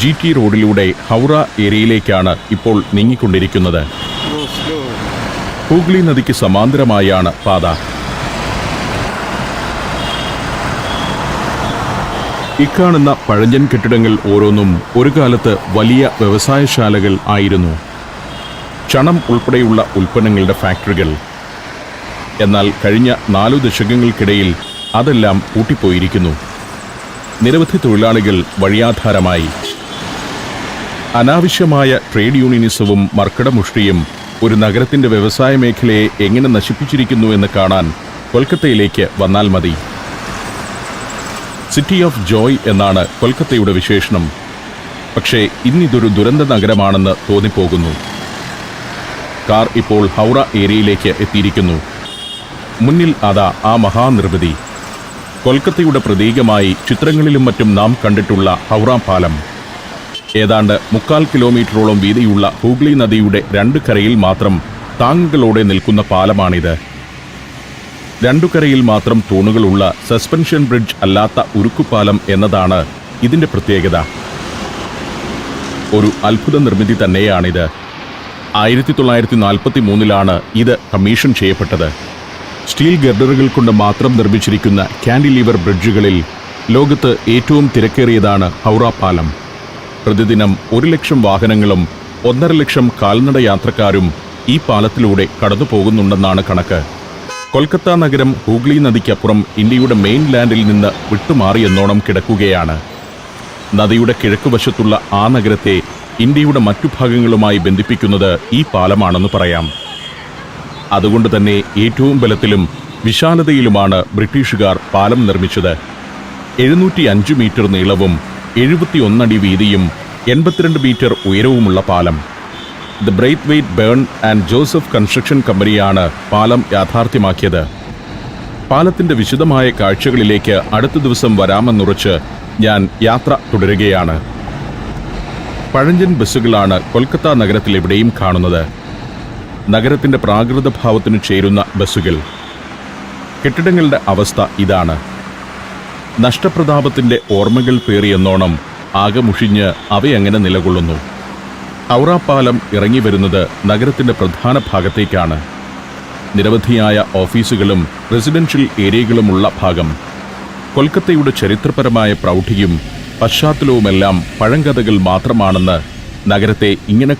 GT റോഡിലൂടെ ഹൗറ ഏരിയയിലേക്കാണ് ഇപ്പോൾ നീങ്ങിക്കൊണ്ടിരിക്കുന്നത്. ഹൂഗ്ലി നദിക്ക് സമാന്തരമായാണ് പാത. ഇക്കാണുന്ന പഴഞ്ചൻ കെട്ടിടങ്ങൾ ഓരോന്നും ഒരു കാലത്ത് വലിയ വ്യവസായശാലകൾ ആയിരുന്നു. ചണം ഉൾപ്പെടെയുള്ള ഉൽപ്പന്നങ്ങളുടെ ഫാക്ടറികൾ. എന്നാൽ കഴിഞ്ഞ 4 ദശകങ്ങൾക്കിടയിൽ അതെല്ലാം പൂട്ടിപ്പോയിരിക്കുന്നു. നിരവധി തൊഴിലാളികൾ വഴിയാധാരമായി. അനാവശ്യമായ ട്രേഡ് യൂണിയനിസവും മർക്കടമുഷ്ടിയും ഒരു നഗരത്തിന്റെ വ്യവസായ മേഖലയെ എങ്ങനെ നശിപ്പിച്ചിരിക്കുന്നുവെന്ന് കാണാൻ കൊൽക്കത്തയിലേക്ക് വന്നാൽ മതി. സിറ്റി ഓഫ് ജോയ് എന്നാണ് കൊൽക്കത്തയുടെ വിശേഷണം. പക്ഷേ ഇന്നിതൊരു ദുരന്ത നഗരമാണെന്ന് തോന്നിപ്പോകുന്നു. കാർ ഇപ്പോൾ ഹൗറ ഏരിയയിലേക്ക് എത്തിയിരിക്കുന്നു. മുന്നിൽ അതാ ആ മഹാനിർമ്മിതി. കൊൽക്കത്തയുടെ പ്രതീകമായി ചിത്രങ്ങളിലും മറ്റും നാം കണ്ടിട്ടുള്ള ഹൗറ പാലം. ഏതാണ്ട് 3/4 കിലോമീറ്ററോളം വീതിയുള്ള ഹൂഗ്ലി നദിയുടെ 2 കരയിൽ മാത്രം താങ്ങുകളോടെ നിൽക്കുന്ന പാലമാണിത്. 2 കരയിൽ മാത്രം തൂണുകളുള്ള സസ്പെൻഷൻ ബ്രിഡ്ജ് അല്ലാത്ത ഉരുക്കുപാലം എന്നതാണ് ഇതിന്റെ പ്രത്യേകത. ഒരു അത്ഭുത നിർമ്മിതി തന്നെയാണിത്. 1943 ഇത് കമ്മീഷൻ ചെയ്യപ്പെട്ടത്. സ്റ്റീൽ ഗർഡറുകൾ കൊണ്ട് മാത്രം നിർമ്മിച്ചിരിക്കുന്ന കാൻഡിലീവർ ബ്രിഡ്ജുകളിൽ ലോകത്ത് ഏറ്റവും തിരക്കേറിയതാണ് ഹൗറ പാലം. പ്രതിദിനം 1 ലക്ഷം വാഹനങ്ങളും 1.5 ലക്ഷം കാൽനട യാത്രക്കാരും ഈ പാലത്തിലൂടെ കടന്നു പോകുന്നുണ്ടെന്നാണ് കണക്ക്. കൊൽക്കത്ത നഗരം ഹൂഗ്ലി നദിക്കപ്പുറം ഇന്ത്യയുടെ മെയിൻ ലാൻഡിൽ നിന്ന് വിട്ടുമാറിയെന്നോണം കിടക്കുകയാണ്. നദിയുടെ കിഴക്കുവശത്തുള്ള ആ നഗരത്തെ ഇന്ത്യയുടെ മറ്റു ഭാഗങ്ങളുമായി ബന്ധിപ്പിക്കുന്നത് ഈ പാലമാണെന്ന് പറയാം. അതുകൊണ്ട് തന്നെ ഏറ്റവും ബലത്തിലും വിശാലതയിലുമാണ് ബ്രിട്ടീഷുകാർ പാലം നിർമ്മിച്ചത്. 705 മീറ്റർ നീളവും 71 അടി വീതിയും 82 മീറ്റർ ഉയരവുമുള്ള പാലം. The Braithwaite Burn and Joseph construction കമ്പനിയാണ് പാലം യാഥാർത്ഥ്യമാക്കിയത്. പാലത്തിന്റെ വിശദമായ കാഴ്ചകളിലേക്ക് അടുത്ത ദിവസം വരാമെന്നുറച്ച് ഞാൻ യാത്ര തുടരുകയാണ്. പഴഞ്ചൻ ബസ്സുകളാണ് കൊൽക്കത്ത നഗരത്തിലെവിടെയും കാണുന്നത്. നഗരത്തിന്റെ പ്രാകൃത ഭാവത്തിനു ചേരുന്ന ബസ്സുകൾ. കെട്ടിടങ്ങളുടെ അവസ്ഥ ഇതാണ്. നഷ്ടപ്രതാപത്തിന്റെ ഓർമ്മകൾ പേറിയെന്നോണം ആകെ മുഷിഞ്ഞ് അവയങ്ങനെ നിലകൊള്ളുന്നു. ഹൗറ പാലം ഇറങ്ങി വരുന്നത് നഗരത്തിന്റെ പ്രധാന ഭാഗത്തേക്കാണ്. നിരവധിയായ ഓഫീസുകളും റെസിഡൻഷ്യൽ ഏരിയകളുമുള്ള ഭാഗം. കൊൽക്കത്തയുടെ ചരിത്രപരമായ പ്രൗഢിയും പശ്ചാത്തലവുമെല്ലാം പഴങ്കഥകൾ മാത്രമാണെന്ന് നഗരത്തെ ഇങ്ങനെ